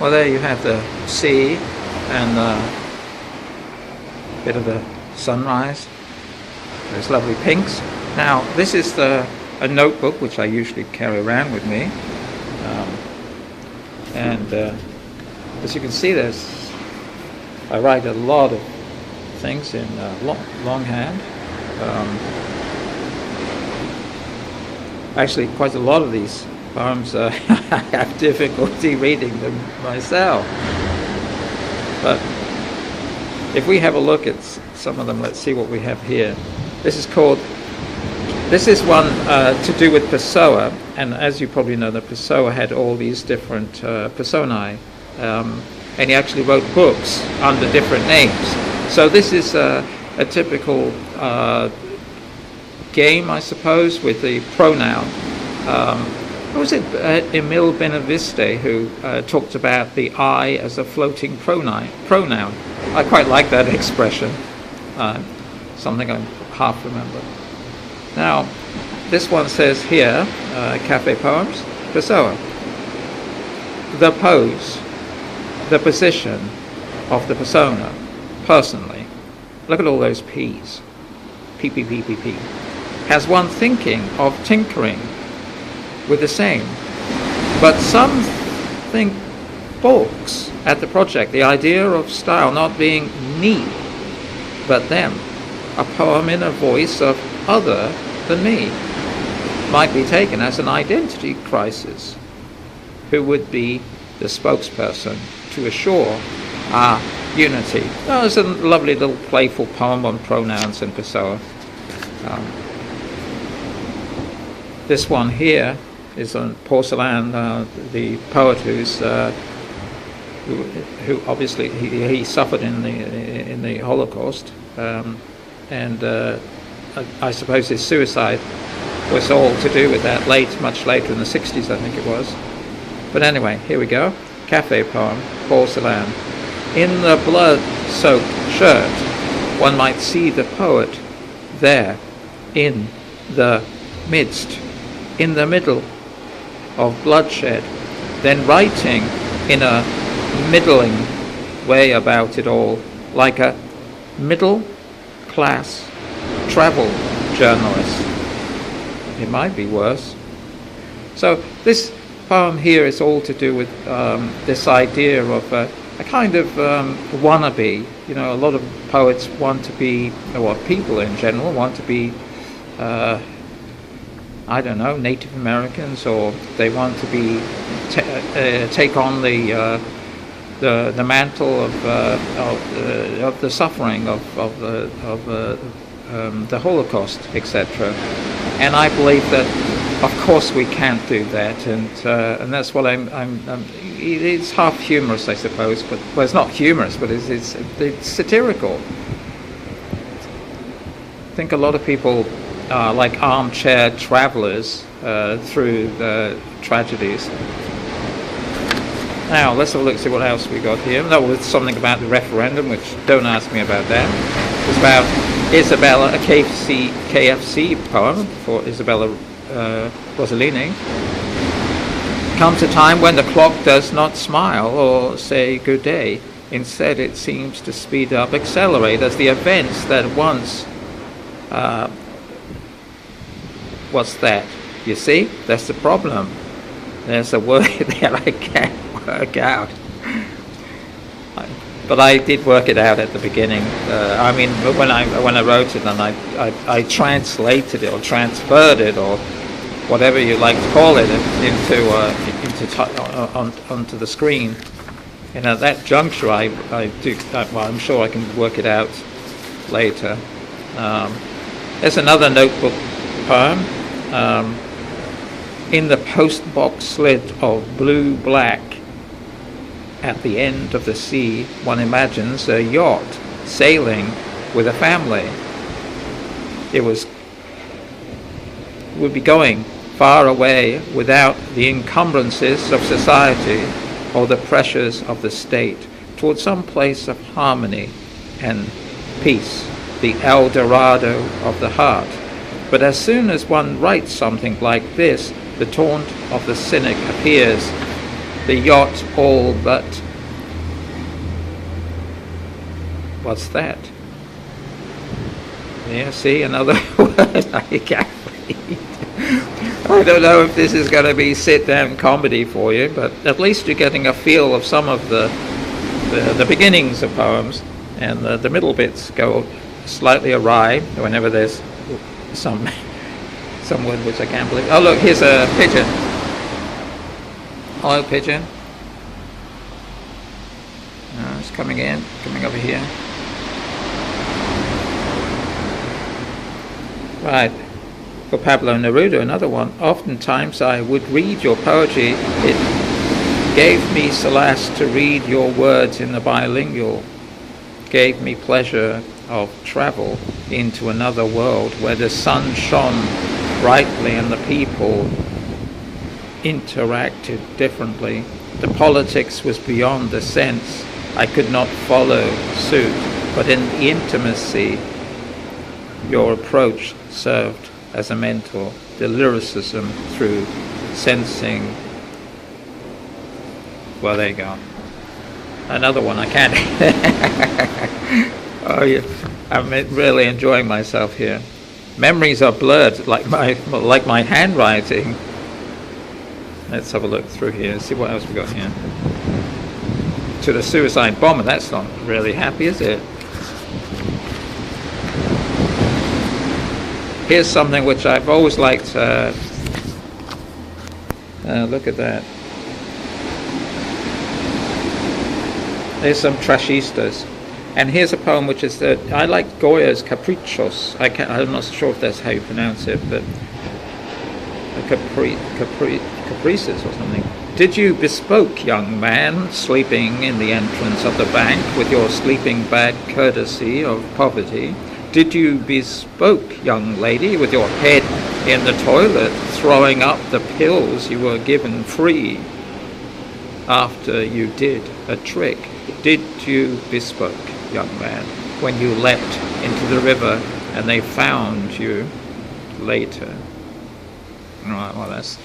Well, there you have the sea and a bit of the sunrise. Those lovely pinks. Now, this is a notebook which I usually carry around with me. As you can see, I write a lot of things in longhand. Actually, quite a lot of these poems, I have difficulty reading them myself. But if we have a look at some of them, let's see what we have here. This is one to do with Pessoa, and as you probably know, that Pessoa had all these different personae, and he actually wrote books under different names. So this is a typical game, I suppose, with the pronoun. What was it, Emile Benaviste, who talked about the I as a floating pronoun. I quite like that expression, something I half remember. Now, this one says here, Cafe Poems, Pessoa. The pose, the position of the persona, personally. Look at all those P's. P, P, P, P, P. Has one thinking of tinkering with the same. But some think balks at the project, the idea of style not being me, but them. A poem in a voice of other than me might be taken as an identity crisis. Who would be the spokesperson to assure our unity? Oh, it's a lovely little playful poem on pronouns in Pessoa. This one here is on Porcelain, the poet who obviously he suffered in the Holocaust, and I suppose his suicide was all to do with that. Much later in the 60s, I think it was. But anyway, here we go. Cafe poem, Porcelain. In the blood-soaked shirt, one might see the poet there, in the midst, in the middle of bloodshed, then writing in a middling way about it all, like a middle-class travel journalist. It might be worse. So this poem here is all to do with this idea of a kind of wannabe. You know, a lot of poets want to be, or people in general want to be, I don't know, Native Americans, or they want to be take on the mantle of the suffering of the Holocaust, etc. And I believe that, of course, we can't do that, and that's what it's half humorous, I suppose, but well, it's not humorous, but it's satirical. I think a lot of people are like armchair travelers through the tragedies. Now let's have a look, see what else we got here. That was something about the referendum, which don't ask me about that. It's about Isabella, a KFC poem for Isabella Rossellini. Comes a time when the clock does not smile or say good day. Instead, it seems to speed up, accelerate as the events that once. What's that? You see, that's the problem. There's a word there I can't work out. But I did work it out at the beginning. I mean, when I wrote it, and I translated it or transferred it or whatever you like to call it onto the screen. And at that juncture, I do. Well, I'm sure I can work it out later. There's another notebook poem. In the postbox slit of blue-black, at the end of the sea, one imagines a yacht sailing with a family. It would be going far away without the encumbrances of society or the pressures of the state, towards some place of harmony and peace, the El Dorado of the heart. But as soon as one writes something like this, the taunt of the cynic appears. the yacht all but... What's that? Yeah, see, another word I can't read. I don't know if this is going to be sit-down comedy for you, but at least you're getting a feel of some of the beginnings of poems, and the middle bits go slightly awry whenever there's some word which I can't believe. Oh look, here's a pigeon. Hello, pigeon. It's coming over here. Right. For Pablo Neruda, another one. Oftentimes I would read your poetry. It gave me solace to read your words in the bilingual. Gave me pleasure of travel into another world where the sun shone brightly and the people interacted differently. The politics was beyond the sense. I could not follow suit, but in the intimacy, your approach served as a mentor. The lyricism through sensing. Well, there you go. Another one I can't. Oh yeah, I'm really enjoying myself here. Memories are blurred, like my handwriting. Let's have a look through here. See what else we got here. To the suicide bomber. That's not really happy, is it? Here's something which I've always liked. Look at that. There's some trashistas. And here's a poem which is that I like Goya's Caprichos. I'm not sure if that's how you pronounce it, but caprices or something. Did you bespoke, young man, sleeping in the entrance of the bank with your sleeping bag courtesy of poverty? Did you bespoke, young lady, with your head in the toilet, throwing up the pills you were given free after you did a trick? Did you bespoke, young man, when you leapt into the river and they found you later? Right, well, that's